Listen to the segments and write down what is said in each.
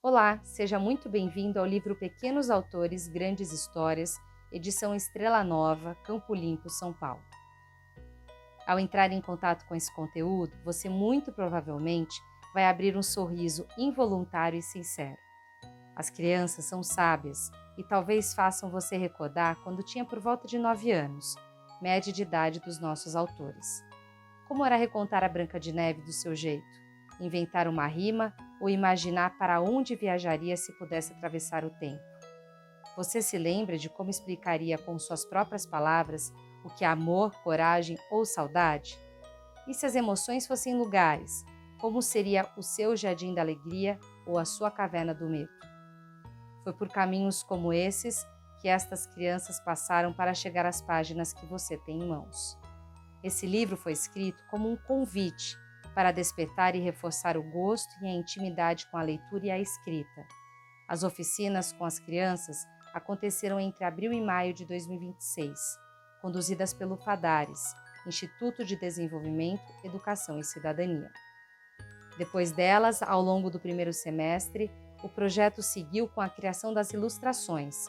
Olá, seja muito bem-vindo ao livro Pequenos Autores, Grandes Histórias, edição Estrela Nova, Campo Limpo, São Paulo. Ao entrar em contato com esse conteúdo, você muito provavelmente vai abrir um sorriso involuntário e sincero. As crianças são sábias e talvez façam você recordar quando tinha por volta de 9 anos, média de idade dos nossos autores. Como era recontar a Branca de Neve do seu jeito? Inventar uma rima ou imaginar para onde viajaria se pudesse atravessar o tempo? Você se lembra de como explicaria com suas próprias palavras o que é amor, coragem ou saudade? E se as emoções fossem lugares, como seria o seu jardim da alegria ou a sua caverna do medo? Foi por caminhos como esses que estas crianças passaram para chegar às páginas que você tem em mãos. Esse livro foi escrito como um convite para despertar e reforçar o gosto e a intimidade com a leitura e a escrita. As oficinas com as crianças aconteceram entre abril e maio de 2026, conduzidas pelo FADARES, Instituto de Desenvolvimento, Educação e Cidadania. Depois delas, ao longo do primeiro semestre, o projeto seguiu com a criação das ilustrações,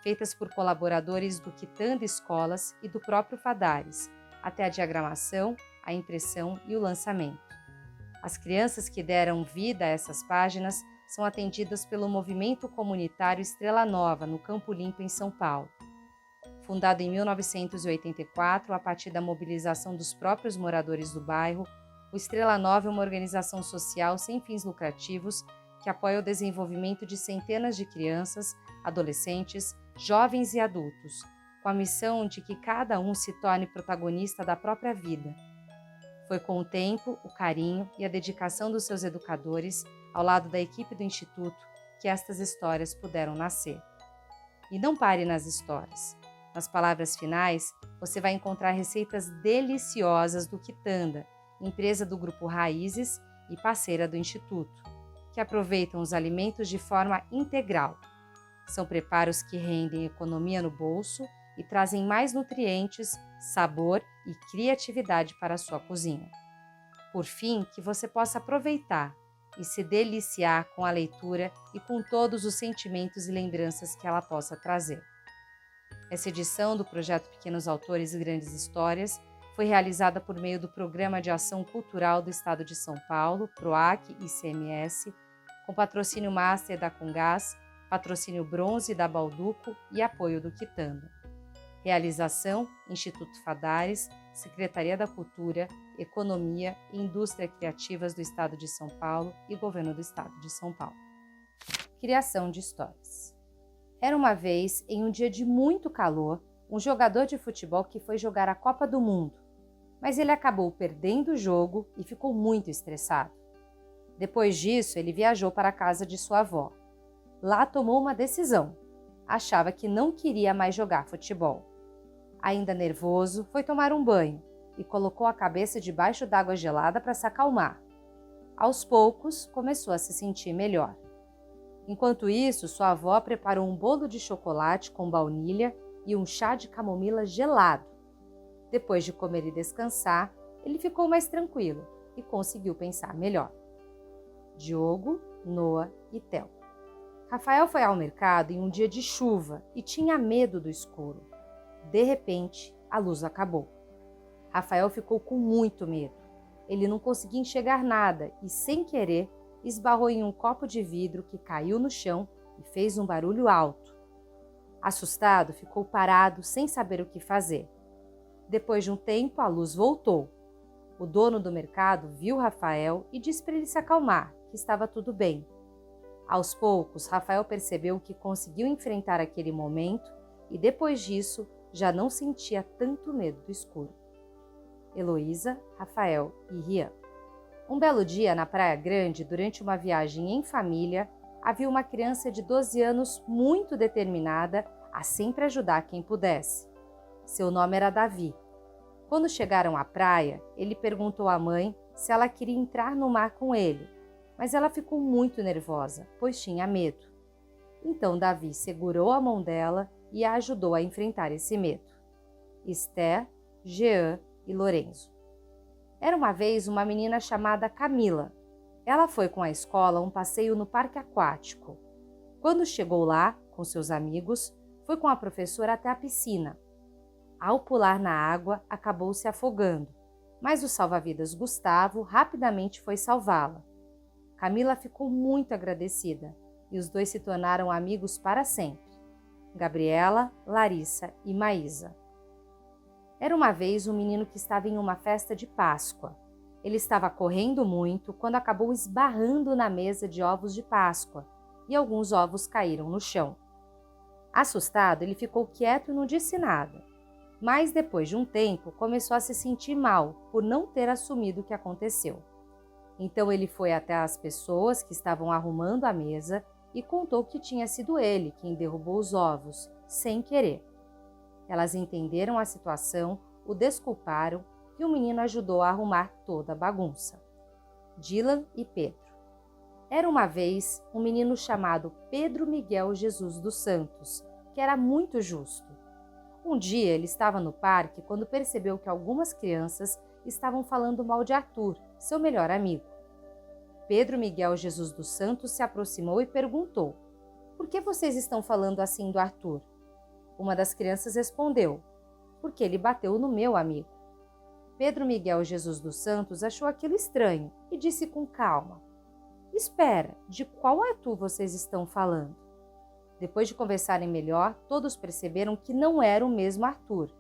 feitas por colaboradores do Quitanda Escolas e do próprio FADARES, até a diagramação, a impressão e o lançamento. As crianças que deram vida a essas páginas são atendidas pelo Movimento Comunitário Estrela Nova, no Campo Limpo, em São Paulo. Fundado em 1984, a partir da mobilização dos próprios moradores do bairro, o Estrela Nova é uma organização social sem fins lucrativos que apoia o desenvolvimento de centenas de crianças, adolescentes, jovens e adultos, com a missão de que cada um se torne protagonista da própria vida. Foi com o tempo, o carinho e a dedicação dos seus educadores, ao lado da equipe do Instituto, que estas histórias puderam nascer. E não pare nas histórias. Nas palavras finais, você vai encontrar receitas deliciosas do Quitanda, empresa do Grupo Raízes e parceira do Instituto, que aproveitam os alimentos de forma integral. São preparos que rendem economia no bolso e trazem mais nutrientes, sabor e criatividade para a sua cozinha. Por fim, que você possa aproveitar e se deliciar com a leitura e com todos os sentimentos e lembranças que ela possa trazer. Essa edição do projeto Pequenos Autores e Grandes Histórias foi realizada por meio do Programa de Ação Cultural do Estado de São Paulo, PROAC e ICMS, com patrocínio Master da Comgás, patrocínio Bronze da Balduco e apoio do Quitanda. Realização: Instituto FADARES, Secretaria da Cultura, Economia e Indústria Criativas do Estado de São Paulo e Governo do Estado de São Paulo. Criação de histórias. Era uma vez, em um dia de muito calor, um jogador de futebol que foi jogar a Copa do Mundo, mas ele acabou perdendo o jogo e ficou muito estressado. Depois disso, ele viajou para a casa de sua avó. Lá tomou uma decisão. Achava que não queria mais jogar futebol. Ainda nervoso, foi tomar um banho e colocou a cabeça debaixo d'água gelada para se acalmar. Aos poucos, começou a se sentir melhor. Enquanto isso, sua avó preparou um bolo de chocolate com baunilha e um chá de camomila gelado. Depois de comer e descansar, ele ficou mais tranquilo e conseguiu pensar melhor. Diogo, Noah e Theo. Rafael foi ao mercado em um dia de chuva e tinha medo do escuro. De repente, a luz acabou. Rafael ficou com muito medo. Ele não conseguia enxergar nada e, sem querer, esbarrou em um copo de vidro que caiu no chão e fez um barulho alto. Assustado, ficou parado sem saber o que fazer. Depois de um tempo, a luz voltou. O dono do mercado viu Rafael e disse para ele se acalmar, que estava tudo bem. Aos poucos, Rafael percebeu que conseguiu enfrentar aquele momento e, depois disso, já não sentia tanto medo do escuro. Heloísa, Rafael e Rian. Um belo dia, na Praia Grande, durante uma viagem em família, havia uma criança de 12 anos muito determinada a sempre ajudar quem pudesse. Seu nome era Davi. Quando chegaram à praia, ele perguntou à mãe se ela queria entrar no mar com ele, mas ela ficou muito nervosa, pois tinha medo. Então Davi segurou a mão dela e a ajudou a enfrentar esse medo. Esther, Jean e Lorenzo. Era uma vez uma menina chamada Camila. Ela foi com a escola a um passeio no parque aquático. Quando chegou lá, com seus amigos, foi com a professora até a piscina. Ao pular na água, acabou se afogando, mas o salva-vidas Gustavo rapidamente foi salvá-la. Camila ficou muito agradecida e os dois se tornaram amigos para sempre. Gabriela, Larissa e Maísa. Era uma vez um menino que estava em uma festa de Páscoa. Ele estava correndo muito quando acabou esbarrando na mesa de ovos de Páscoa e alguns ovos caíram no chão. Assustado, ele ficou quieto e não disse nada. Mas depois de um tempo, começou a se sentir mal por não ter assumido o que aconteceu. Então ele foi até as pessoas que estavam arrumando a mesa e contou que tinha sido ele quem derrubou os ovos, sem querer. Elas entenderam a situação, o desculparam e o menino ajudou a arrumar toda a bagunça. Dylan e Pedro. Era uma vez um menino chamado Pedro Miguel Jesus dos Santos, que era muito justo. Um dia ele estava no parque quando percebeu que algumas crianças estavam falando mal de Arthur, seu melhor amigo. Pedro Miguel Jesus dos Santos se aproximou e perguntou: "Por que vocês estão falando assim do Arthur?" Uma das crianças respondeu: "Porque ele bateu no meu amigo." Pedro Miguel Jesus dos Santos achou aquilo estranho e disse com calma: "Espera, de qual Arthur vocês estão falando?" Depois de conversarem melhor, todos perceberam que não era o mesmo Arthur.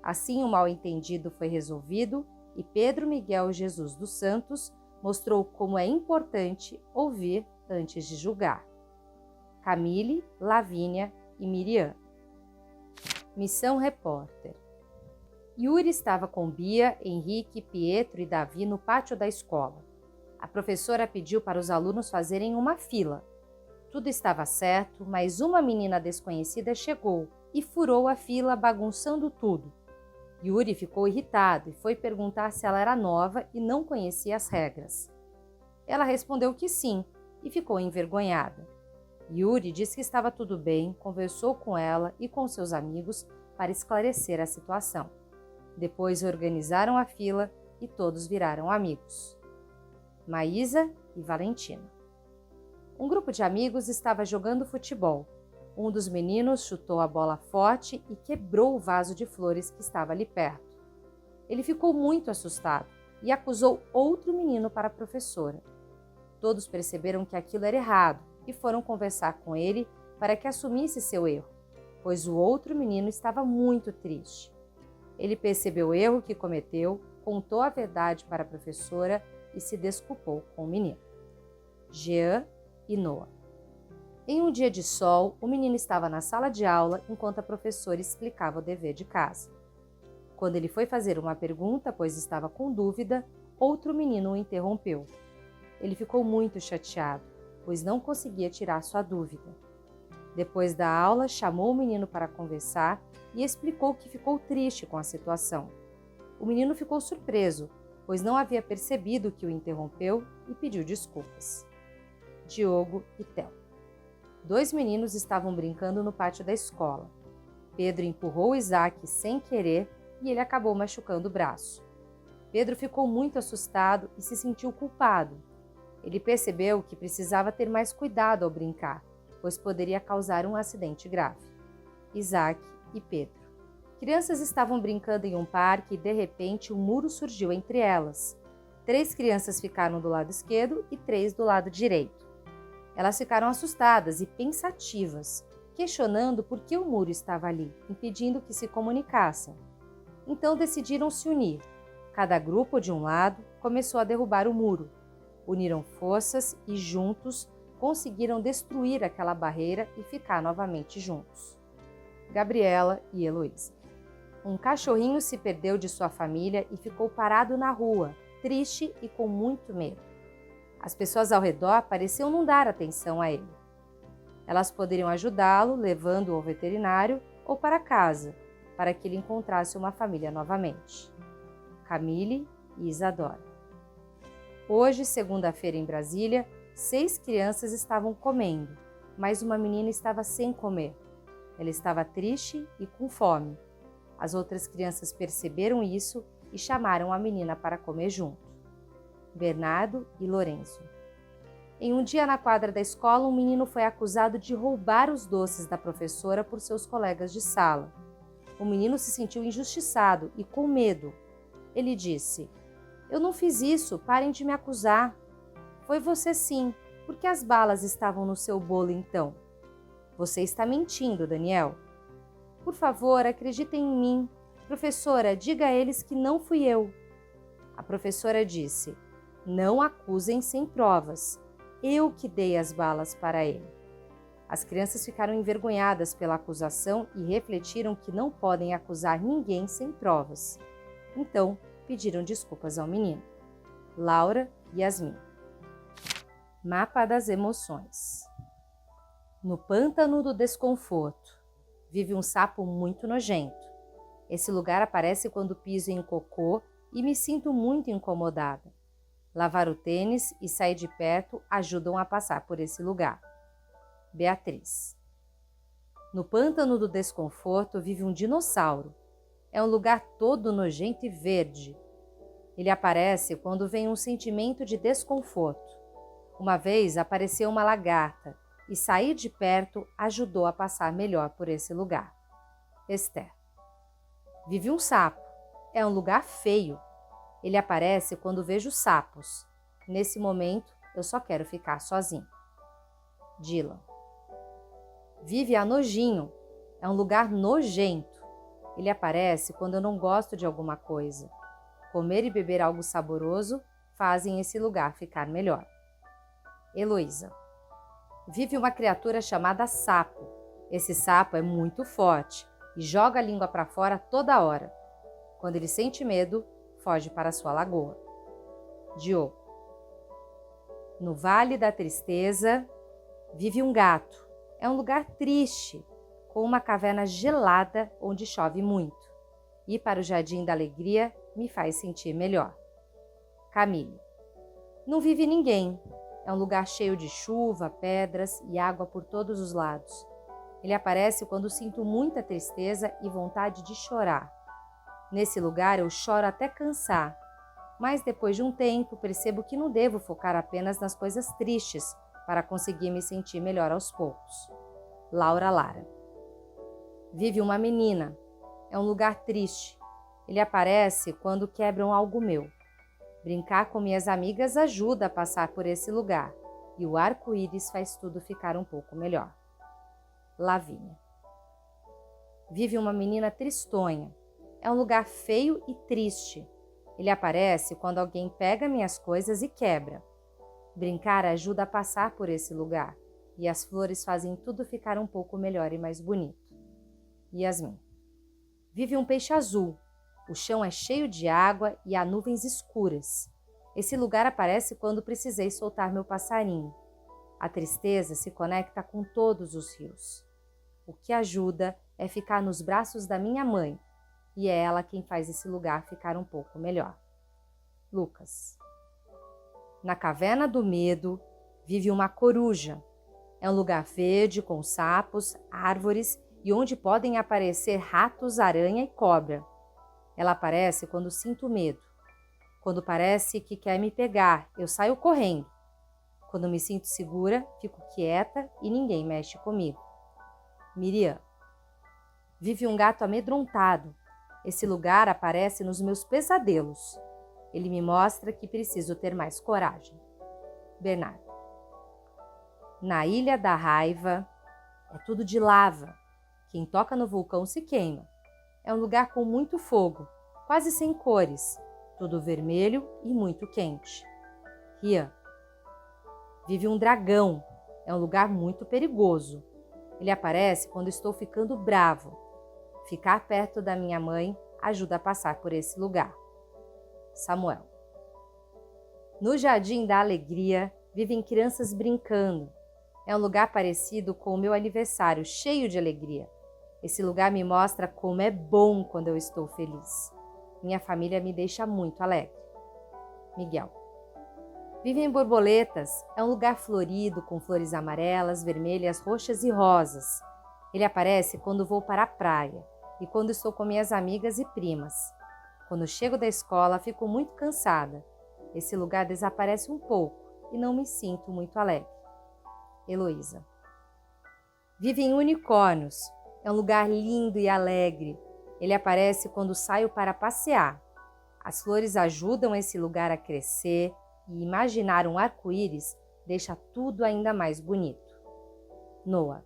Assim, o mal-entendido foi resolvido e Pedro Miguel Jesus dos Santos mostrou como é importante ouvir antes de julgar. Camille, Lavínia e Miriam. Missão Repórter. Yuri estava com Bia, Henrique, Pietro e Davi no pátio da escola. A professora pediu para os alunos fazerem uma fila. Tudo estava certo, mas uma menina desconhecida chegou e furou a fila, bagunçando tudo. Yuri ficou irritado e foi perguntar se ela era nova e não conhecia as regras. Ela respondeu que sim e ficou envergonhada. Yuri disse que estava tudo bem, conversou com ela e com seus amigos para esclarecer a situação. Depois organizaram a fila e todos viraram amigos. Maísa e Valentina. Um grupo de amigos estava jogando futebol. Um dos meninos chutou a bola forte e quebrou o vaso de flores que estava ali perto. Ele ficou muito assustado e acusou outro menino para a professora. Todos perceberam que aquilo era errado e foram conversar com ele para que assumisse seu erro, pois o outro menino estava muito triste. Ele percebeu o erro que cometeu, contou a verdade para a professora e se desculpou com o menino. Jean e Noah. Em um dia de sol, o menino estava na sala de aula enquanto a professora explicava o dever de casa. Quando ele foi fazer uma pergunta, pois estava com dúvida, outro menino o interrompeu. Ele ficou muito chateado, pois não conseguia tirar sua dúvida. Depois da aula, chamou o menino para conversar e explicou que ficou triste com a situação. O menino ficou surpreso, pois não havia percebido que o interrompeu e pediu desculpas. Diogo e Theo. 2 meninos estavam brincando no pátio da escola. Pedro empurrou Isaac sem querer e ele acabou machucando o braço. Pedro ficou muito assustado e se sentiu culpado. Ele percebeu que precisava ter mais cuidado ao brincar, pois poderia causar um acidente grave. Isaac e Pedro. Crianças estavam brincando em um parque e de repente um muro surgiu entre elas. 3 crianças ficaram do lado esquerdo e 3 do lado direito. Elas ficaram assustadas e pensativas, questionando por que o muro estava ali, impedindo que se comunicassem. Então decidiram se unir. Cada grupo de um lado começou a derrubar o muro. Uniram forças e juntos conseguiram destruir aquela barreira e ficar novamente juntos. Gabriela e Heloísa. Um cachorrinho se perdeu de sua família e ficou parado na rua, triste e com muito medo. As pessoas ao redor pareciam não dar atenção a ele. Elas poderiam ajudá-lo, levando-o ao veterinário ou para casa, para que ele encontrasse uma família novamente. Camille e Isadora. Hoje, segunda-feira em Brasília, 6 crianças estavam comendo, mas uma menina estava sem comer. Ela estava triste e com fome. As outras crianças perceberam isso e chamaram a menina para comer junto. Bernardo e Lourenço. Em um dia na quadra da escola, um menino foi acusado de roubar os doces da professora por seus colegas de sala. O menino se sentiu injustiçado e com medo. Ele disse: "Eu não fiz isso, parem de me acusar." "Foi você sim, porque as balas estavam no seu bolo então." "Você está mentindo, Daniel." "Por favor, acreditem em mim. Professora, diga a eles que não fui eu." A professora disse: "Não acusem sem provas. Eu que dei as balas para ele." As crianças ficaram envergonhadas pela acusação e refletiram que não podem acusar ninguém sem provas. Então, pediram desculpas ao menino. Laura e Yasmin. Mapa das emoções. No pântano do desconforto, vive um sapo muito nojento. Esse lugar aparece quando piso em cocô e me sinto muito incomodada. Lavar o tênis e sair de perto ajudam a passar por esse lugar. Beatriz. No pântano do desconforto vive um dinossauro. É um lugar todo nojento e verde. Ele aparece quando vem um sentimento de desconforto. Uma vez apareceu uma lagarta e sair de perto ajudou a passar melhor por esse lugar. Esther. Vive um sapo. É um lugar feio. Ele aparece quando vejo sapos. Nesse momento, eu só quero ficar sozinho. Dylan. Vive a nojinho. É um lugar nojento. Ele aparece quando eu não gosto de alguma coisa. Comer e beber algo saboroso fazem esse lugar ficar melhor. Heloísa. Vive uma criatura chamada sapo. Esse sapo é muito forte e joga a língua para fora toda hora. Quando ele sente medo, foge para sua lagoa. Diogo. No Vale da Tristeza, vive um gato. É um lugar triste, com uma caverna gelada onde chove muito. Ir para o Jardim da Alegria me faz sentir melhor. Camille. Não vive ninguém. É um lugar cheio de chuva, pedras e água por todos os lados. Ele aparece quando sinto muita tristeza e vontade de chorar. Nesse lugar eu choro até cansar, mas depois de um tempo percebo que não devo focar apenas nas coisas tristes para conseguir me sentir melhor aos poucos. Laura Lara. Vive uma menina. É um lugar triste. Ele aparece quando quebram algo meu. Brincar com minhas amigas ajuda a passar por esse lugar e o arco-íris faz tudo ficar um pouco melhor. Lavínia. Vive uma menina tristonha. É um lugar feio e triste. Ele aparece quando alguém pega minhas coisas e quebra. Brincar ajuda a passar por esse lugar e as flores fazem tudo ficar um pouco melhor e mais bonito. Yasmin. Vive um peixe azul. O chão é cheio de água e há nuvens escuras. Esse lugar aparece quando precisei soltar meu passarinho. A tristeza se conecta com todos os rios. O que ajuda é ficar nos braços da minha mãe, e é ela quem faz esse lugar ficar um pouco melhor. Lucas. Na caverna do medo vive uma coruja. É um lugar verde com sapos, árvores e onde podem aparecer ratos, aranha e cobra. Ela aparece quando sinto medo. Quando parece que quer me pegar, eu saio correndo. Quando me sinto segura, fico quieta e ninguém mexe comigo. Miriam. Vive um gato amedrontado. Esse lugar aparece nos meus pesadelos. Ele me mostra que preciso ter mais coragem. Bernardo. Na Ilha da Raiva, é tudo de lava. Quem toca no vulcão se queima. É um lugar com muito fogo, quase sem cores, tudo vermelho e muito quente. Rian. Vive um dragão. É um lugar muito perigoso. Ele aparece quando estou ficando bravo. Ficar perto da minha mãe ajuda a passar por esse lugar. Samuel. No Jardim da Alegria vivem crianças brincando. É um lugar parecido com o meu aniversário, cheio de alegria. Esse lugar me mostra como é bom quando eu estou feliz. Minha família me deixa muito alegre. Miguel. Vivem borboletas. É um lugar florido com flores amarelas, vermelhas, roxas e rosas. Ele aparece quando vou para a praia e quando estou com minhas amigas e primas. Quando chego da escola, fico muito cansada. Esse lugar desaparece um pouco e não me sinto muito alegre. Heloísa. Vivem unicórnios. É um lugar lindo e alegre. Ele aparece quando saio para passear. As flores ajudam esse lugar a crescer e imaginar um arco-íris deixa tudo ainda mais bonito. Noah.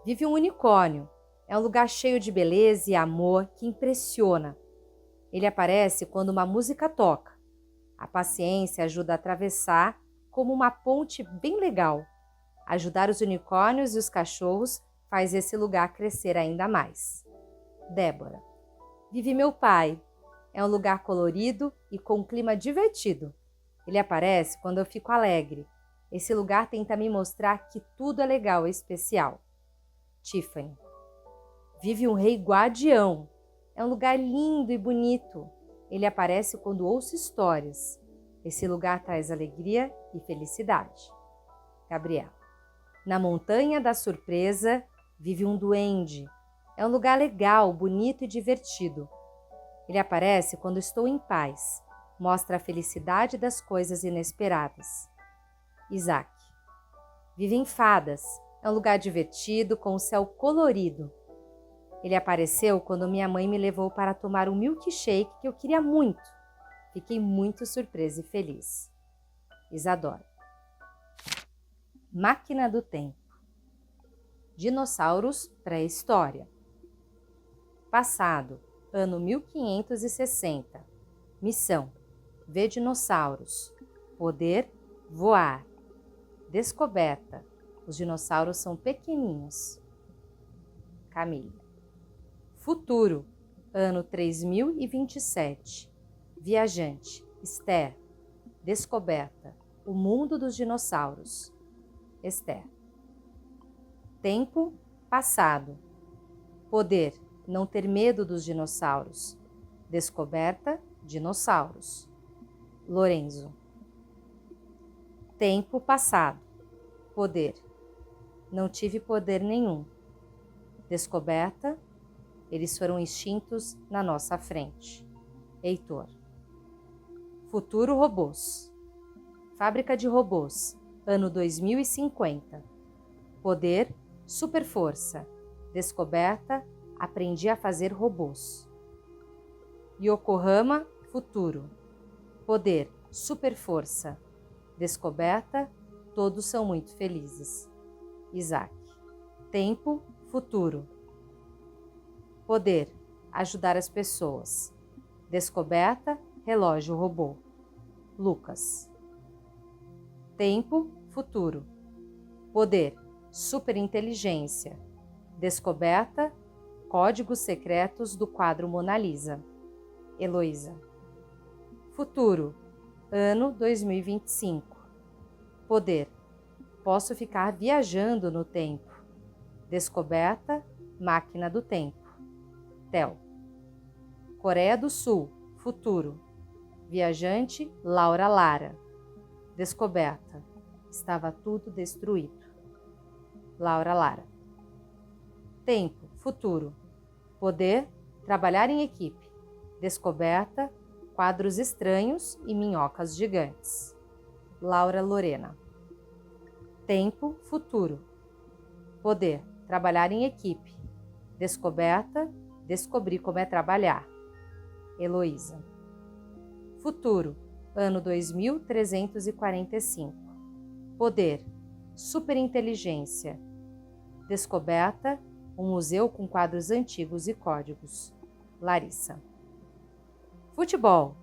Vive um unicórnio. É um lugar cheio de beleza e amor que impressiona. Ele aparece quando uma música toca. A paciência ajuda a atravessar como uma ponte bem legal. Ajudar os unicórnios e os cachorros faz esse lugar crescer ainda mais. Débora. Vive meu pai. É um lugar colorido e com um clima divertido. Ele aparece quando eu fico alegre. Esse lugar tenta me mostrar que tudo é legal e especial. Tiffany. Vive um rei guardião. É um lugar lindo e bonito. Ele aparece quando ouço histórias. Esse lugar traz alegria e felicidade. Gabriela. Na montanha da surpresa, vive um duende. É um lugar legal, bonito e divertido. Ele aparece quando estou em paz. Mostra a felicidade das coisas inesperadas. Isaac. Vive em fadas. É um lugar divertido, com o céu colorido. Ele apareceu quando minha mãe me levou para tomar um milkshake que eu queria muito. Fiquei muito surpresa e feliz. Isadora. Máquina do Tempo. Dinossauros pré-história. Passado, ano 1560. Missão: ver dinossauros. Poder: voar. Descoberta: os dinossauros são pequeninhos. Camila. Futuro, ano 3027. Viajante: Esther. Descoberta: o mundo dos dinossauros. Esther. Tempo: passado. Poder: não ter medo dos dinossauros. Descoberta: dinossauros. Lorenzo. Tempo passado. Poder: não tive poder nenhum. Descoberta: eles foram extintos na nossa frente. Heitor. Futuro: robôs. Fábrica de robôs, ano 2050. Poder: superforça. Descoberta: aprendi a fazer robôs. Yokohama, futuro. Poder: superforça. Descoberta: todos são muito felizes. Isaac. Tempo: futuro. Poder: ajudar as pessoas. Descoberta: relógio robô. Lucas. Tempo: futuro. Poder: superinteligência. Descoberta: códigos secretos do quadro Mona Lisa. Heloísa. Futuro: ano 2025. Poder: posso ficar viajando no tempo. Descoberta: máquina do tempo. Tel. Coreia do Sul, futuro. Viajante: Laura Lara. Descoberta: estava tudo destruído. Laura Lara. Tempo: futuro. Poder: trabalhar em equipe. Descoberta: quadros estranhos e minhocas gigantes. Laura Lorena. Tempo: futuro. Poder: trabalhar em equipe. Descoberta: descobri como é trabalhar. Heloísa. Futuro, ano 2345. Poder: superinteligência. Descoberta: um museu com quadros antigos e códigos. Larissa. Futebol.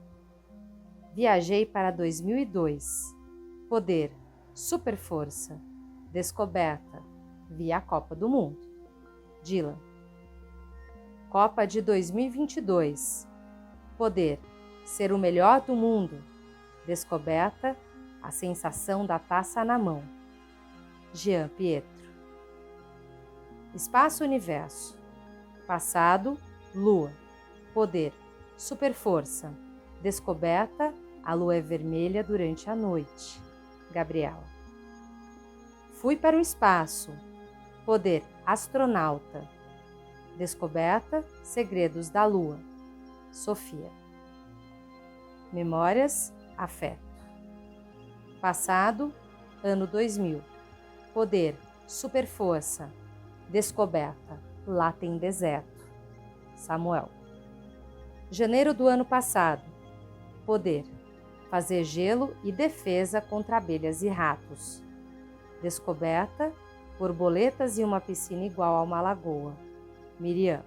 Viajei para 2002. Poder: superforça. Descoberta: vi a Copa do Mundo. Dylan. Copa de 2022. Poder: ser o melhor do mundo. Descoberta: a sensação da taça na mão. Jean Pietro. Espaço-universo. Passado: lua. Poder: superforça. Descoberta: a lua é vermelha durante a noite. Gabriela. Fui para o espaço. Poder: astronauta. Descoberta: segredos da lua. Sofia. Memórias: afeto. Passado, ano 2000. Poder, superforça. Descoberta, lá tem deserto. Samuel. Janeiro do ano passado. Poder, fazer gelo e defesa contra abelhas e ratos. Descoberta, borboletas e uma piscina igual a uma lagoa. Miriam.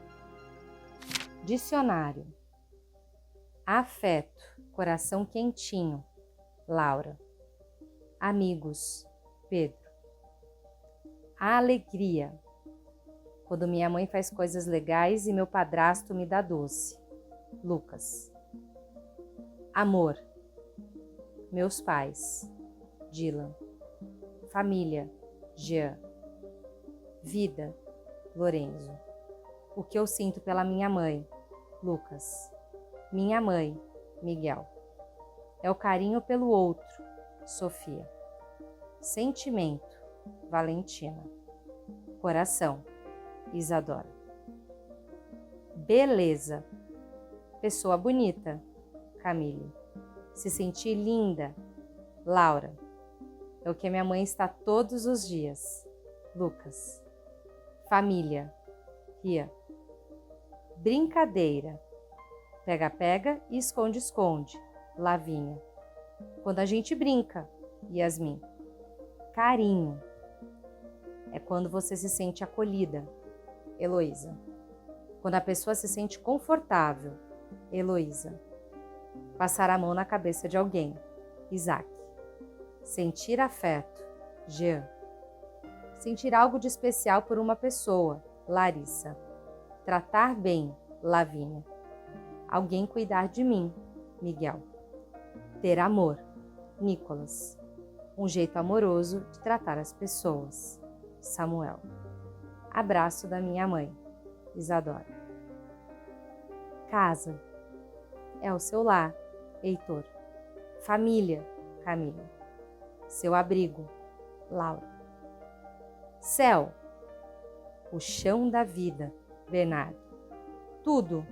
Dicionário. Afeto, coração quentinho. Laura. Amigos. Pedro. A alegria. Quando minha mãe faz coisas legais e meu padrasto me dá doce. Lucas. Amor. Meus pais. Dylan. Família. Jean. Vida. Lorenzo. O que eu sinto pela minha mãe. Lucas. Minha mãe. Miguel. É o carinho pelo outro. Sofia. Sentimento. Valentina. Coração. Isadora. Beleza. Pessoa bonita. Camille. Se sentir linda. Laura. É o que minha mãe está todos os dias. Lucas. Família. Ria. Brincadeira. Pega-pega e esconde-esconde. Lavinha. Quando a gente brinca. Yasmin. Carinho. É quando você se sente acolhida. Heloísa. Quando a pessoa se sente confortável. Heloísa. Passar a mão na cabeça de alguém. Isaac. Sentir afeto. Jean. Sentir algo de especial por uma pessoa. Larissa. Tratar bem. Lavínia. Alguém cuidar de mim. Miguel. Ter amor. Nicolas. Um jeito amoroso de tratar as pessoas. Samuel. Abraço da minha mãe. Isadora. Casa. É o seu lar. Heitor. Família. Camila. Seu abrigo. Laura. Céu. O chão da vida. Bernardo. Tudo.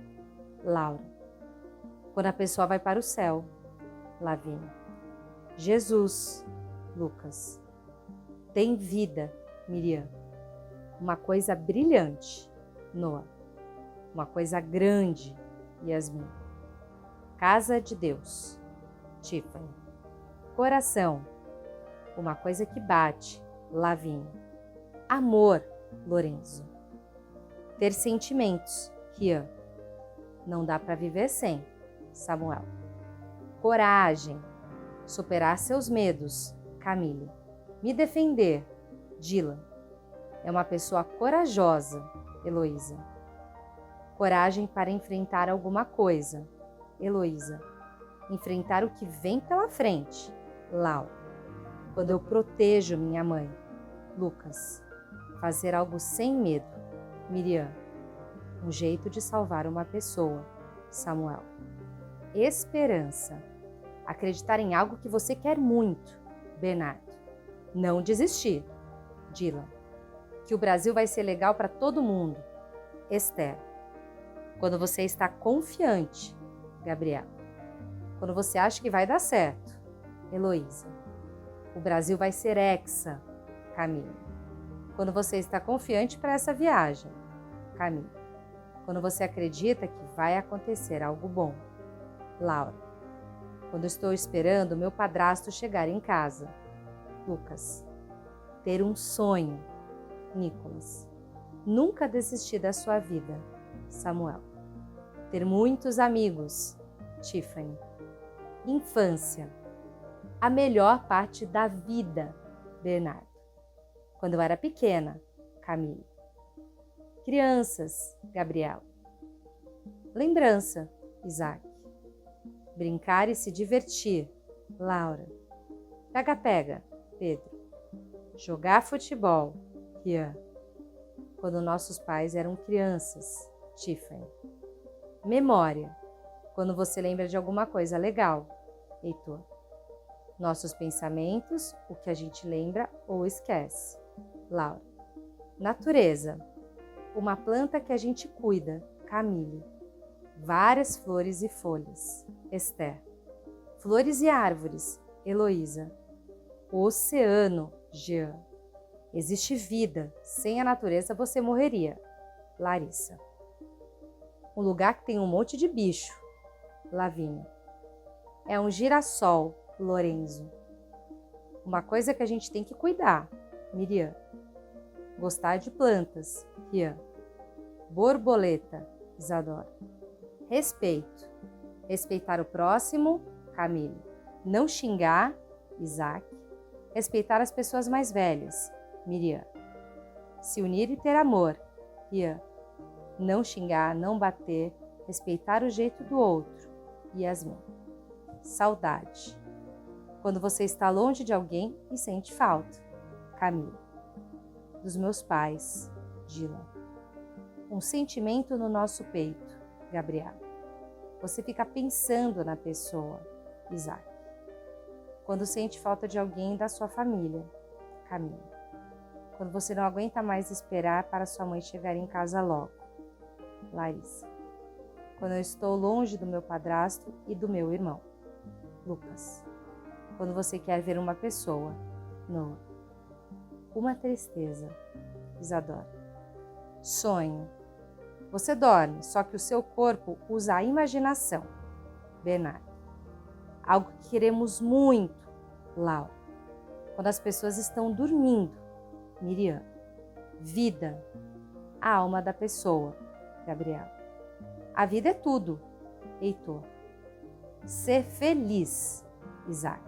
Laura. Quando a pessoa vai para o céu. Lavínia. Jesus. Lucas. Tem vida. Miriam. Uma coisa brilhante. Noah. Uma coisa grande. Yasmin. Casa de Deus. Tiffany. Coração. Uma coisa que bate. Lavínia. Amor. Lorenzo. Ter sentimentos. Rian. Não dá para viver sem. Samuel. Coragem. Superar seus medos. Camille. Me defender. Dylan. É uma pessoa corajosa. Heloísa. Coragem para enfrentar alguma coisa. Heloísa. Enfrentar o que vem pela frente. Laura. Quando eu protejo minha mãe. Lucas. Fazer algo sem medo. Miriam. Um jeito de salvar uma pessoa. Samuel. Esperança. Acreditar em algo que você quer muito. Bernardo. Não desistir. Dylan. Que o Brasil vai ser legal para todo mundo. Esther. Quando você está confiante. Gabriel. Quando você acha que vai dar certo. Heloísa. O Brasil vai ser hexa. Camille. Quando você está confiante para essa viagem. Camille. Quando você acredita que vai acontecer algo bom. Laura. Quando estou esperando meu padrasto chegar em casa. Lucas. Ter um sonho. Nicolas. Nunca desistir da sua vida. Samuel. Ter muitos amigos. Tiffany. Infância. A melhor parte da vida. Bernardo. Quando eu era pequena. Camille. Crianças. Gabriel. Lembrança. Isaac. Brincar e se divertir. Laura. Pega-pega. Pedro. Jogar futebol. Rian. Quando nossos pais eram crianças. Tiffany. Memória. Quando você lembra de alguma coisa legal. Heitor. Nossos pensamentos, o que a gente lembra ou esquece. Laura. Natureza. Uma planta que a gente cuida. Camille. Várias flores e folhas. Esther. Flores e árvores. Heloísa. Oceano, Jean. Existe vida. Sem a natureza você morreria. Larissa. Um lugar que tem um monte de bicho. Lavínia. É um girassol, Lorenzo. Uma coisa que a gente tem que cuidar. Miriam. Gostar de plantas. Rian. Borboleta. Isadora. Respeito. Respeitar o próximo. Camille. Não xingar. Isaac. Respeitar as pessoas mais velhas. Miriam. Se unir e ter amor. Rian. Não xingar, não bater. Respeitar o jeito do outro. Yasmin. Saudade. Quando você está longe de alguém e sente falta. Camila. Dos meus pais. Dylan. Um sentimento no nosso peito. Gabriela. Você fica pensando na pessoa. Isaac. Quando sente falta de alguém da sua família. Camila. Quando você não aguenta mais esperar para sua mãe chegar em casa logo. Larissa. Quando eu estou longe do meu padrasto e do meu irmão. Lucas. Quando você quer ver uma pessoa. Noah. Uma tristeza. Isadora. Sonho. Você dorme, só que o seu corpo usa a imaginação. Bernardo. Algo que queremos muito. Laura. Quando as pessoas estão dormindo. Miriam. Vida. A alma da pessoa. Gabriela. A vida é tudo. Heitor. Ser feliz. Isaac.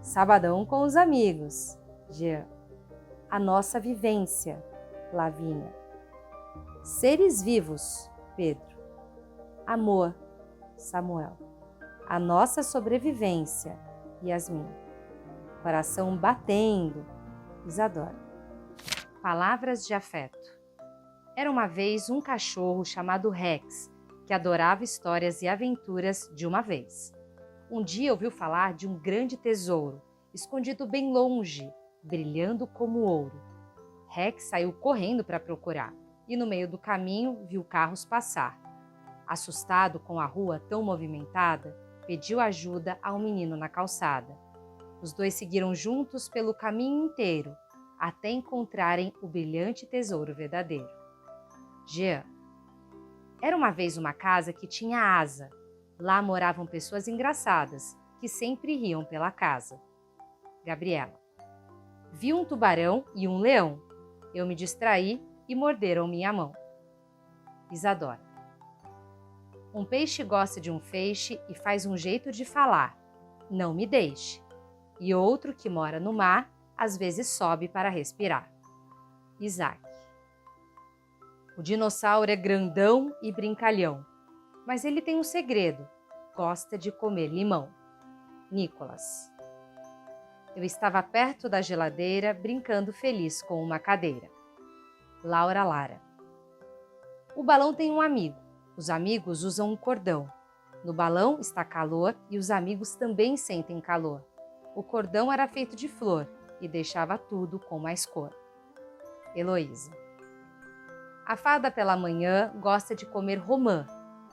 Sabadão com os amigos. Jean. A nossa vivência. Lavínia. Seres vivos. Pedro. Amor. Samuel. A nossa sobrevivência. Yasmin. Coração batendo. Isadora. Palavras de afeto. Era uma vez um cachorro chamado Rex, que adorava histórias e aventuras de uma vez. Um dia ouviu falar de um grande tesouro, escondido bem longe, brilhando como ouro. Rex saiu correndo para procurar e no meio do caminho viu carros passar. Assustado com a rua tão movimentada, pediu ajuda a um menino na calçada. Os dois seguiram juntos pelo caminho inteiro, até encontrarem o brilhante tesouro verdadeiro. Jean. Era uma vez uma casa que tinha asa. Lá moravam pessoas engraçadas, que sempre riam pela casa. Gabriela. Vi um tubarão e um leão. Eu me distraí e morderam minha mão. Isadora. Um peixe gosta de um feixe e faz um jeito de falar. Não me deixe. E outro que mora no mar, às vezes sobe para respirar. Isaac. O dinossauro é grandão e brincalhão, mas ele tem um segredo, gosta de comer limão. Nicolas. Eu estava perto da geladeira, brincando feliz com uma cadeira. Laura Lara. O balão tem um amigo, os amigos usam um cordão. No balão está calor e os amigos também sentem calor. O cordão era feito de flor e deixava tudo com mais cor. Heloísa. A fada pela manhã gosta de comer romã.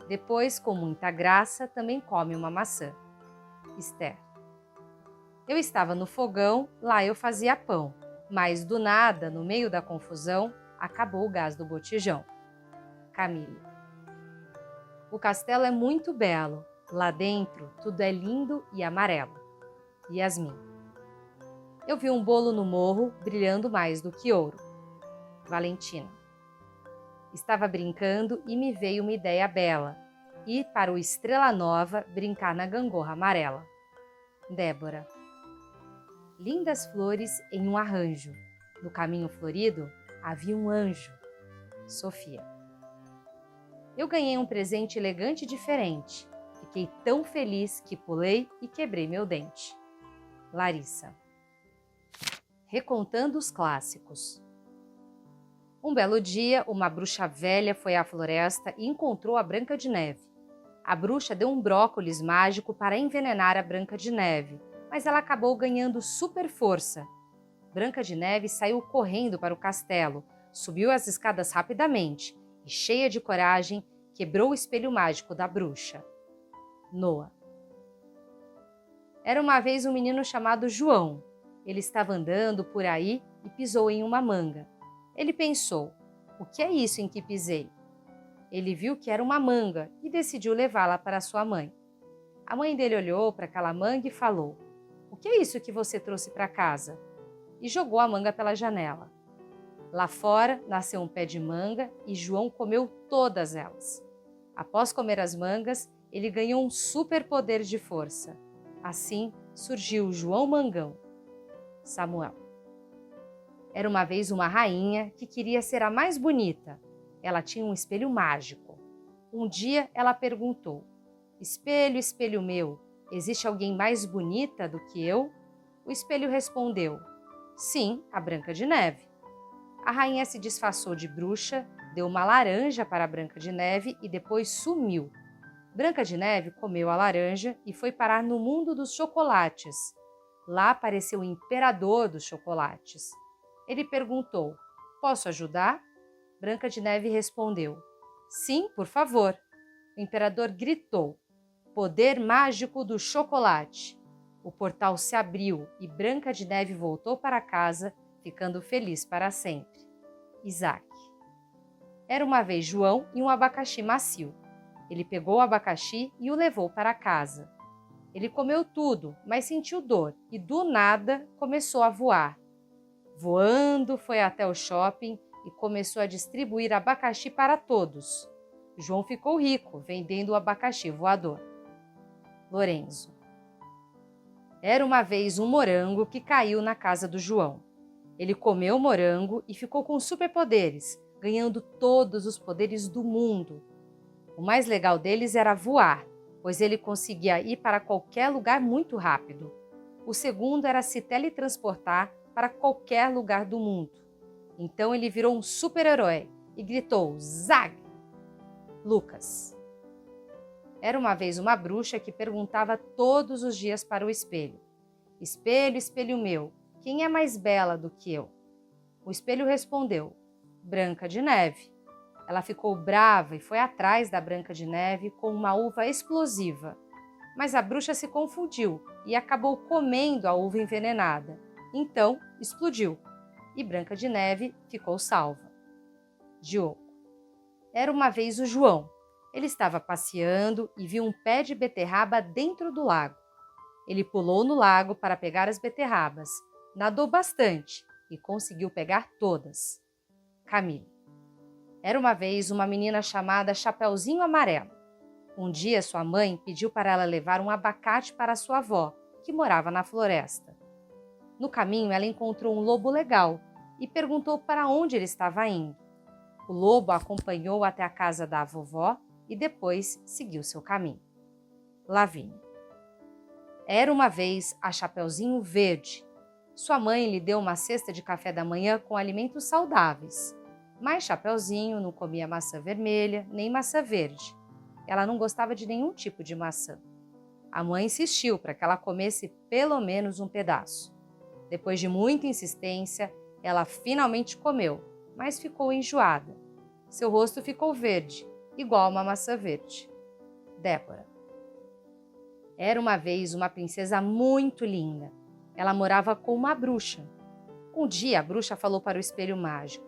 Depois, com muita graça, também come uma maçã. Esther. Eu estava no fogão, lá eu fazia pão. Mas do nada, no meio da confusão, acabou o gás do botijão. Camille. O castelo é muito belo. Lá dentro, tudo é lindo e amarelo. Yasmin. Eu vi um bolo no morro, brilhando mais do que ouro. Valentina. Estava brincando e me veio uma ideia bela. Ir para o Estrela Nova brincar na gangorra amarela. Débora. Lindas flores em um arranjo. No caminho florido havia um anjo. Sofia. Eu ganhei um presente elegante e diferente. Fiquei tão feliz que pulei e quebrei meu dente. Larissa. Recontando os clássicos. Um belo dia, uma bruxa velha foi à floresta e encontrou a Branca de Neve. A bruxa deu um brócolis mágico para envenenar a Branca de Neve, mas ela acabou ganhando super força. Branca de Neve saiu correndo para o castelo, subiu as escadas rapidamente e, cheia de coragem, quebrou o espelho mágico da bruxa. Noah. Era uma vez um menino chamado João. Ele estava andando por aí e pisou em uma manga. Ele pensou: o que é isso em que pisei? Ele viu que era uma manga e decidiu levá-la para sua mãe. A mãe dele olhou para aquela manga e falou: o que é isso que você trouxe para casa? E jogou a manga pela janela. Lá fora nasceu um pé de manga e João comeu todas elas. Após comer as mangas, ele ganhou um superpoder de força. Assim surgiu João Mangão. Samuel. Era uma vez uma rainha que queria ser a mais bonita. Ela tinha um espelho mágico. Um dia ela perguntou: espelho, espelho meu, existe alguém mais bonita do que eu? O espelho respondeu: sim, a Branca de Neve. A rainha se disfarçou de bruxa, deu uma laranja para a Branca de Neve e depois sumiu. Branca de Neve comeu a laranja e foi parar no mundo dos chocolates. Lá apareceu o imperador dos chocolates. Ele perguntou: posso ajudar? Branca de Neve respondeu: sim, por favor. O imperador gritou: poder mágico do chocolate. O portal se abriu e Branca de Neve voltou para casa, ficando feliz para sempre. Isaac. Era uma vez João e um abacaxi macio. Ele pegou o abacaxi e o levou para casa. Ele comeu tudo, mas sentiu dor e do nada começou a voar. Voando, foi até o shopping e começou a distribuir abacaxi para todos. João ficou rico vendendo o abacaxi voador. Lorenzo. Era uma vez um morango que caiu na casa do João. Ele comeu o morango e ficou com superpoderes, ganhando todos os poderes do mundo. O mais legal deles era voar, pois ele conseguia ir para qualquer lugar muito rápido. O segundo era se teletransportar para qualquer lugar do mundo. Então ele virou um super-herói e gritou: Zag! Lucas. Era uma vez uma bruxa que perguntava todos os dias para o espelho: espelho, espelho meu, quem é mais bela do que eu? O espelho respondeu: Branca de Neve. Ela ficou brava e foi atrás da Branca de Neve com uma uva explosiva. Mas a bruxa se confundiu e acabou comendo a uva envenenada. Então, explodiu e Branca de Neve ficou salva. Diogo. Era uma vez o João. Ele estava passeando e viu um pé de beterraba dentro do lago. Ele pulou no lago para pegar as beterrabas, nadou bastante e conseguiu pegar todas. Camille. Era uma vez uma menina chamada Chapeuzinho Amarelo. Um dia sua mãe pediu para ela levar um abacate para sua avó, que morava na floresta. No caminho ela encontrou um lobo legal e perguntou para onde ele estava indo. O lobo a acompanhou até a casa da vovó e depois seguiu seu caminho. Lavínia. Era uma vez a Chapeuzinho Verde. Sua mãe lhe deu uma cesta de café da manhã com alimentos saudáveis. Mas Chapeuzinho não comia maçã vermelha nem maçã verde. Ela não gostava de nenhum tipo de maçã. A mãe insistiu para que ela comesse pelo menos um pedaço. Depois de muita insistência, ela finalmente comeu, mas ficou enjoada. Seu rosto ficou verde, igual uma maçã verde. Débora. Era uma vez uma princesa muito linda. Ela morava com uma bruxa. Um dia a bruxa falou para o espelho mágico: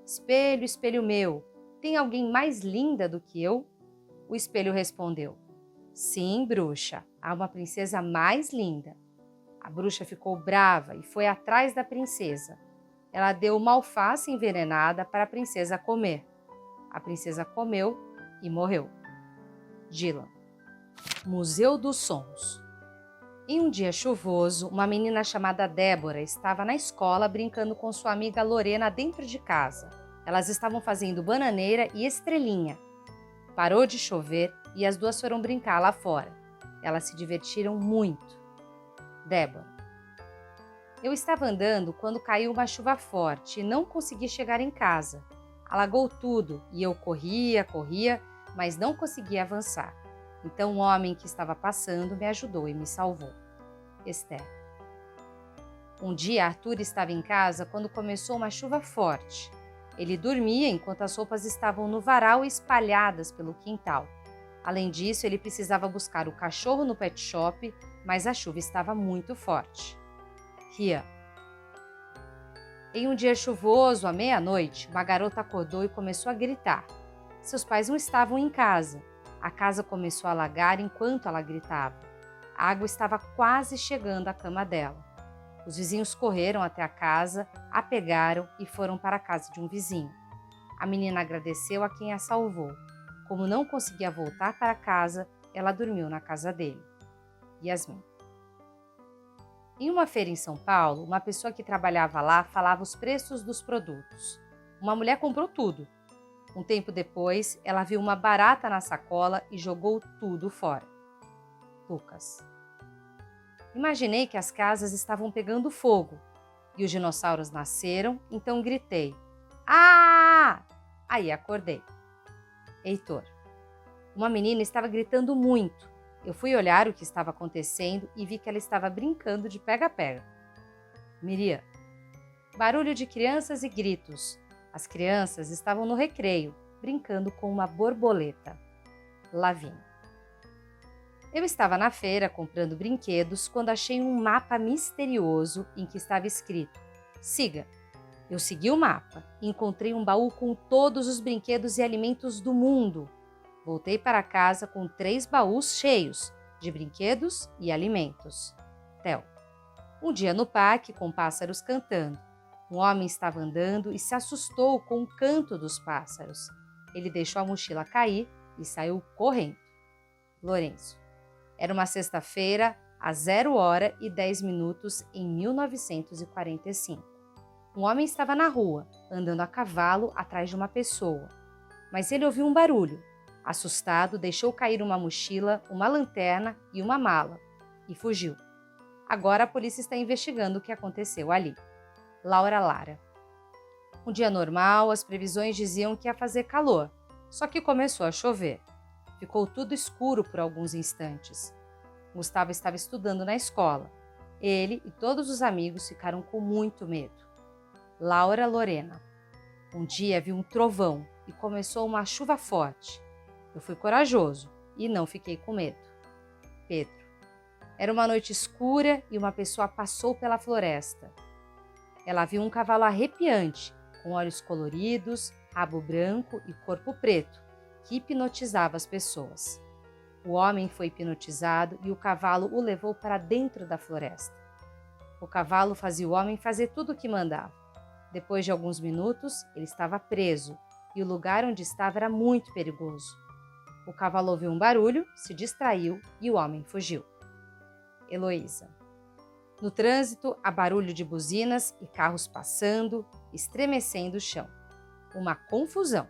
espelho, espelho meu, tem alguém mais linda do que eu? O espelho respondeu: sim, bruxa, há uma princesa mais linda. A bruxa ficou brava e foi atrás da princesa. Ela deu uma alface envenenada para a princesa comer. A princesa comeu e morreu. Dylan. Museu dos Sons. Em um dia chuvoso, uma menina chamada Débora estava na escola brincando com sua amiga Lorena dentro de casa. Elas estavam fazendo bananeira e estrelinha. Parou de chover e as duas foram brincar lá fora. Elas se divertiram muito. Débora. Eu estava andando quando caiu uma chuva forte e não consegui chegar em casa. Alagou tudo e eu corria, mas não conseguia avançar. Então um homem que estava passando me ajudou e me salvou. Esther. Um dia Arthur estava em casa quando começou uma chuva forte. Ele dormia enquanto as roupas estavam no varal espalhadas pelo quintal. Além disso, ele precisava buscar o cachorro no pet shop, mas a chuva estava muito forte. Ria. Em um dia chuvoso, à meia-noite, uma garota acordou e começou a gritar. Seus pais não estavam em casa. A casa começou a alagar enquanto ela gritava. A água estava quase chegando à cama dela. Os vizinhos correram até a casa, a pegaram e foram para a casa de um vizinho. A menina agradeceu a quem a salvou. Como não conseguia voltar para casa, ela dormiu na casa dele. Yasmin. Em uma feira em São Paulo, uma pessoa que trabalhava lá falava os preços dos produtos. Uma mulher comprou tudo. Um tempo depois, ela viu uma barata na sacola e jogou tudo fora. Lucas. Imaginei que as casas estavam pegando fogo e os dinossauros nasceram, então gritei: "Ah!" Aí acordei. Heitor. Uma menina estava gritando muito. Eu fui olhar o que estava acontecendo e vi que ela estava brincando de pega-pega. Miriam. Barulho de crianças e gritos. As crianças estavam no recreio, brincando com uma borboleta. Lavínia. Eu estava na feira comprando brinquedos quando achei um mapa misterioso em que estava escrito: "Siga". Eu segui o mapa e encontrei um baú com todos os brinquedos e alimentos do mundo. Voltei para casa com 3 baús cheios de brinquedos e alimentos. Theo. Um dia no parque com pássaros cantando. Um homem estava andando e se assustou com o canto dos pássaros. Ele deixou a mochila cair e saiu correndo. Lourenço. Era uma sexta-feira, às 0h10 em 1945. Um homem estava na rua, andando a cavalo atrás de uma pessoa. Mas ele ouviu um barulho. Assustado, deixou cair uma mochila, uma lanterna e uma mala e fugiu. Agora a polícia está investigando o que aconteceu ali. Laura Lara. Um dia normal, as previsões diziam que ia fazer calor, só que começou a chover. Ficou tudo escuro por alguns instantes. Gustavo estava estudando na escola. Ele e todos os amigos ficaram com muito medo. Laura Lorena. Um dia vi um trovão e começou uma chuva forte. Eu fui corajoso e não fiquei com medo. Pedro. Era uma noite escura e uma pessoa passou pela floresta. Ela viu um cavalo arrepiante, com olhos coloridos, rabo branco e corpo preto, que hipnotizava as pessoas. O homem foi hipnotizado e o cavalo o levou para dentro da floresta. O cavalo fazia o homem fazer tudo o que mandava. Depois de alguns minutos, ele estava preso e o lugar onde estava era muito perigoso. O cavalo ouviu um barulho, se distraiu e o homem fugiu. Heloísa. No trânsito, há barulho de buzinas e carros passando, estremecendo o chão. Uma confusão.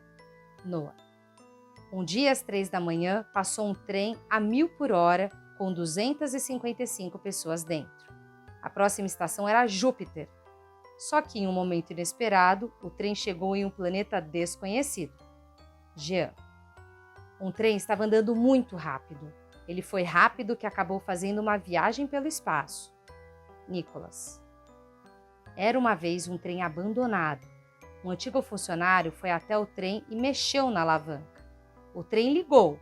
Noah. Um dia às 3h, passou um trem a 1000 por hora com 255 pessoas dentro. A próxima estação era Júpiter. Só que em um momento inesperado, o trem chegou em um planeta desconhecido. Jean. Um trem estava andando muito rápido. Ele foi rápido que acabou fazendo uma viagem pelo espaço. Nicolas. Era uma vez um trem abandonado. Um antigo funcionário foi até o trem e mexeu na alavanca. O trem ligou.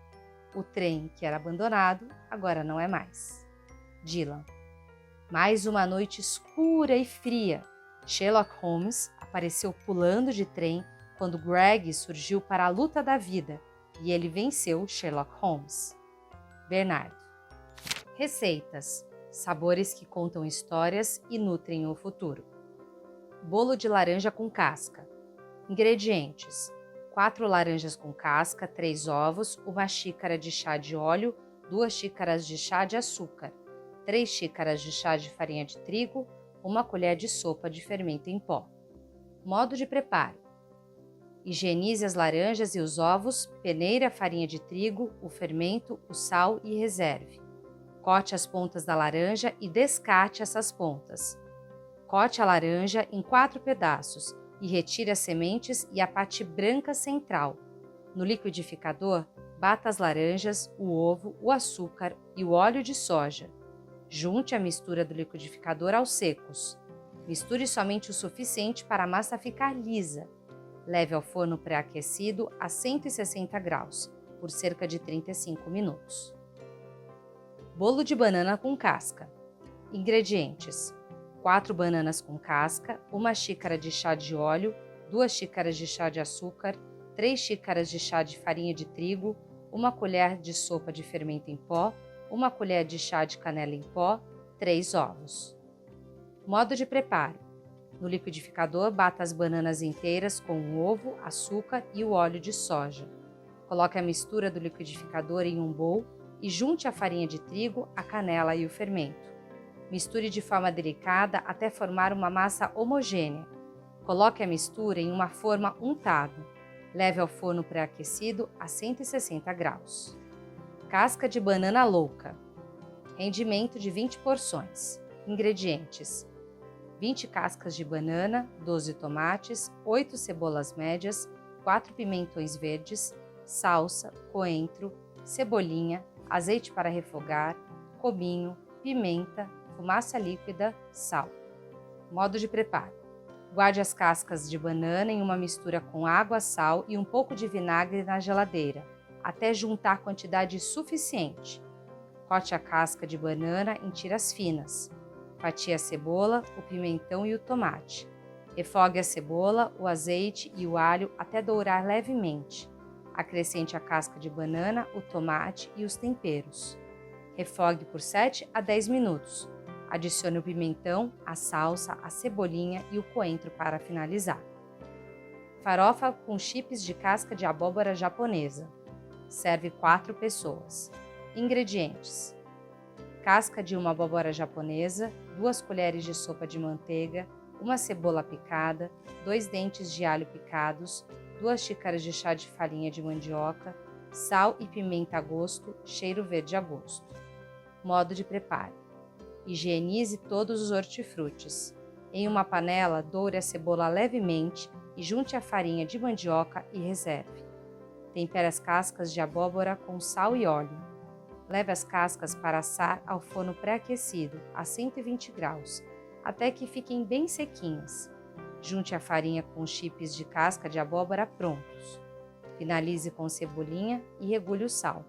O trem, que era abandonado, agora não é mais. Dylan. Mais uma noite escura e fria. Sherlock Holmes apareceu pulando de trem quando Greg surgiu para a luta da vida e ele venceu Sherlock Holmes. Bernardo. Receitas. Sabores que contam histórias e nutrem o futuro. Bolo de laranja com casca. Ingredientes: 4 laranjas com casca, 3 ovos, 1 xícara de chá de óleo, 2 xícaras de chá de açúcar, 3 xícaras de chá de farinha de trigo, 1 colher de sopa de fermento em pó. Modo de preparo: higienize as laranjas e os ovos, peneire a farinha de trigo, o fermento, o sal e reserve. Corte as pontas da laranja e descarte essas pontas. Corte a laranja em 4 pedaços e retire as sementes e a parte branca central. No liquidificador, bata as laranjas, o ovo, o açúcar e o óleo de soja. Junte a mistura do liquidificador aos secos. Misture somente o suficiente para a massa ficar lisa. Leve ao forno pré-aquecido a 160 graus, por cerca de 35 minutos. Bolo de banana com casca. Ingredientes: 4 bananas com casca, 1 xícara de chá de óleo, 2 xícaras de chá de açúcar, 3 xícaras de chá de farinha de trigo, 1 colher de sopa de fermento em pó, 1 colher de chá de canela em pó, 3 ovos. Modo de preparo. No liquidificador, bata as bananas inteiras com o ovo, açúcar e o óleo de soja. Coloque a mistura do liquidificador em um bowl e junte a farinha de trigo, a canela e o fermento. Misture de forma delicada até formar uma massa homogênea. Coloque a mistura em uma forma untada. Leve ao forno pré-aquecido a 160 graus. Casca de banana louca. Rendimento de 20 porções. Ingredientes: 20 cascas de banana, 12 tomates, 8 cebolas médias, 4 pimentões verdes, salsa, coentro, cebolinha, azeite para refogar, cominho, pimenta, fumaça líquida, sal. Modo de preparo. Guarde as cascas de banana em uma mistura com água, sal e um pouco de vinagre na geladeira, até juntar quantidade suficiente. Corte a casca de banana em tiras finas. Fatie a cebola, o pimentão e o tomate. Refogue a cebola, o azeite e o alho até dourar levemente. Acrescente a casca de banana, o tomate e os temperos. Refogue por 7 a 10 minutos. Adicione o pimentão, a salsa, a cebolinha e o coentro para finalizar. Farofa com chips de casca de abóbora japonesa. Serve 4 pessoas. Ingredientes: casca de uma abóbora japonesa, 2 colheres de sopa de manteiga, 1 cebola picada, 2 dentes de alho picados, 2 xícaras de chá de farinha de mandioca, sal e pimenta a gosto, cheiro verde a gosto. Modo de preparo. Higienize todos os hortifrutis. Em uma panela, doure a cebola levemente e junte a farinha de mandioca e reserve. Tempere as cascas de abóbora com sal e óleo. Leve as cascas para assar ao forno pré-aquecido, a 120 graus, até que fiquem bem sequinhas. Junte a farinha com os chips de casca de abóbora prontos. Finalize com cebolinha e regule o sal.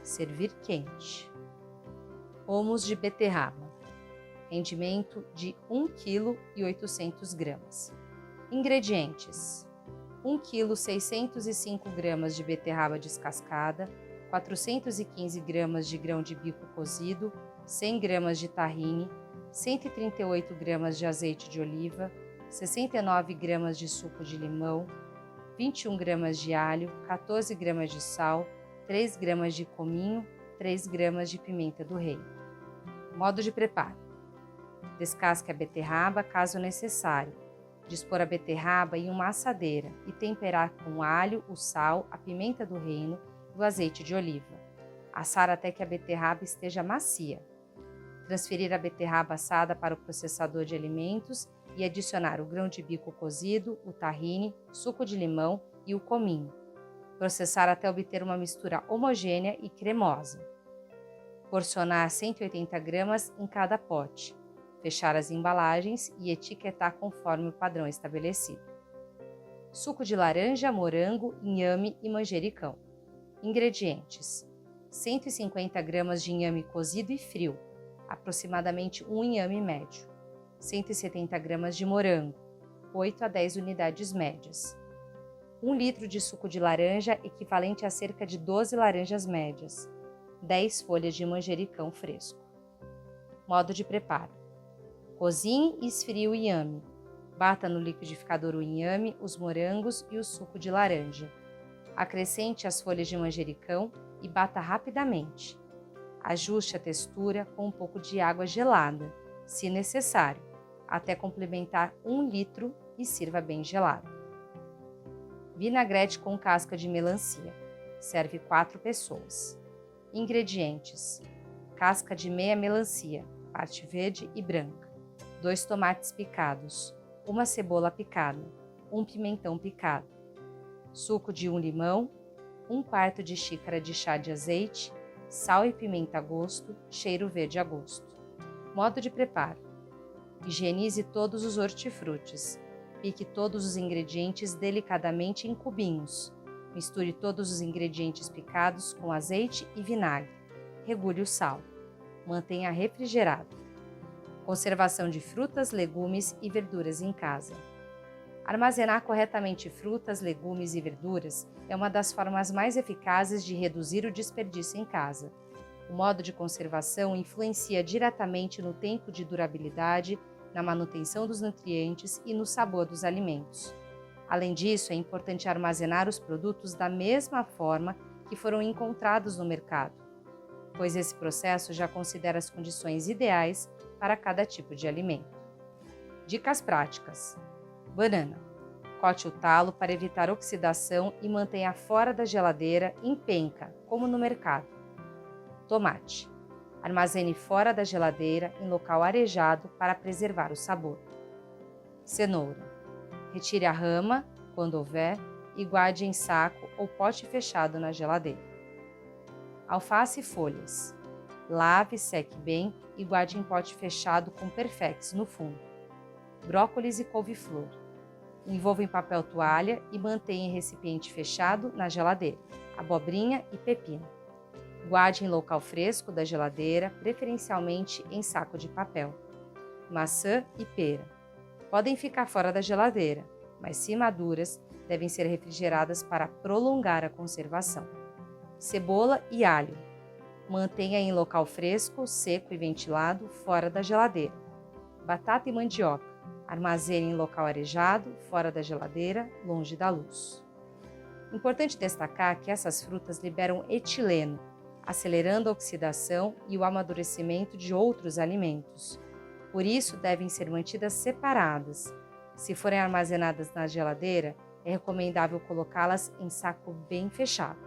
Servir quente. Hummus de beterraba. Rendimento de 1,8 kg. Ingredientes: 1 kg 605 gramas de beterraba descascada, 415 gramas de grão de bico cozido, 100 gramas de tahine, 138 gramas de azeite de oliva, 69 gramas de suco de limão, 21 gramas de alho, 14 gramas de sal, 3 gramas de cominho, 3 gramas de pimenta do reino. Modo de preparo. Descasque a beterraba caso necessário. Dispor a beterraba em uma assadeira e temperar com o alho, o sal, a pimenta do reino e o azeite de oliva. Assar até que a beterraba esteja macia. Transferir a beterraba assada para o processador de alimentos e adicionar o grão de bico cozido, o tahine, suco de limão e o cominho. Processar até obter uma mistura homogênea e cremosa. Porcionar 180 gramas em cada pote. Fechar as embalagens e etiquetar conforme o padrão estabelecido. Suco de laranja, morango, inhame e manjericão. Ingredientes: 150 gramas de inhame cozido e frio, aproximadamente um inhame médio. 170 gramas de morango, 8 a 10 unidades médias. 1 litro de suco de laranja, equivalente a cerca de 12 laranjas médias. 10 folhas de manjericão fresco. Modo de preparo. Cozinhe e esfrie o inhame. Bata no liquidificador o inhame, os morangos e o suco de laranja. Acrescente as folhas de manjericão e bata rapidamente. Ajuste a textura com um pouco de água gelada, se necessário, até complementar 1 litro e sirva bem gelado. Vinagrete com casca de melancia. Serve 4 pessoas. Ingredientes: casca de meia melancia, parte verde e branca. 2 tomates picados, 1 cebola picada, 1 pimentão picado, suco de 1 limão, 1/4 de xícara de chá de azeite, sal e pimenta a gosto, cheiro verde a gosto. Modo de preparo. Higienize todos os hortifrutis. Pique todos os ingredientes delicadamente em cubinhos. Misture todos os ingredientes picados com azeite e vinagre. Regule o sal. Mantenha refrigerado. Conservação de frutas, legumes e verduras em casa. Armazenar corretamente frutas, legumes e verduras é uma das formas mais eficazes de reduzir o desperdício em casa. O modo de conservação influencia diretamente no tempo de durabilidade, na manutenção dos nutrientes e no sabor dos alimentos. Além disso, é importante armazenar os produtos da mesma forma que foram encontrados no mercado, pois esse processo já considera as condições ideais para cada tipo de alimento. Dicas práticas. Banana. Corte o talo para evitar oxidação e mantenha fora da geladeira em penca, como no mercado. Tomate. Armazene fora da geladeira em local arejado para preservar o sabor. Cenoura. Retire a rama, quando houver, e guarde em saco ou pote fechado na geladeira. Alface e folhas. Lave, seque bem e guarde em pote fechado com Perfex no fundo. Brócolis e couve-flor. Envolva em papel toalha e mantenha em recipiente fechado na geladeira. Abobrinha e pepino. Guarde em local fresco da geladeira, preferencialmente em saco de papel. Maçã e pera. Podem ficar fora da geladeira, mas se maduras, devem ser refrigeradas para prolongar a conservação. Cebola e alho. Mantenha em local fresco, seco e ventilado, fora da geladeira. Batata e mandioca. Armazene em local arejado, fora da geladeira, longe da luz. Importante destacar que essas frutas liberam etileno, acelerando a oxidação e o amadurecimento de outros alimentos. Por isso, devem ser mantidas separadas. Se forem armazenadas na geladeira, é recomendável colocá-las em saco bem fechado.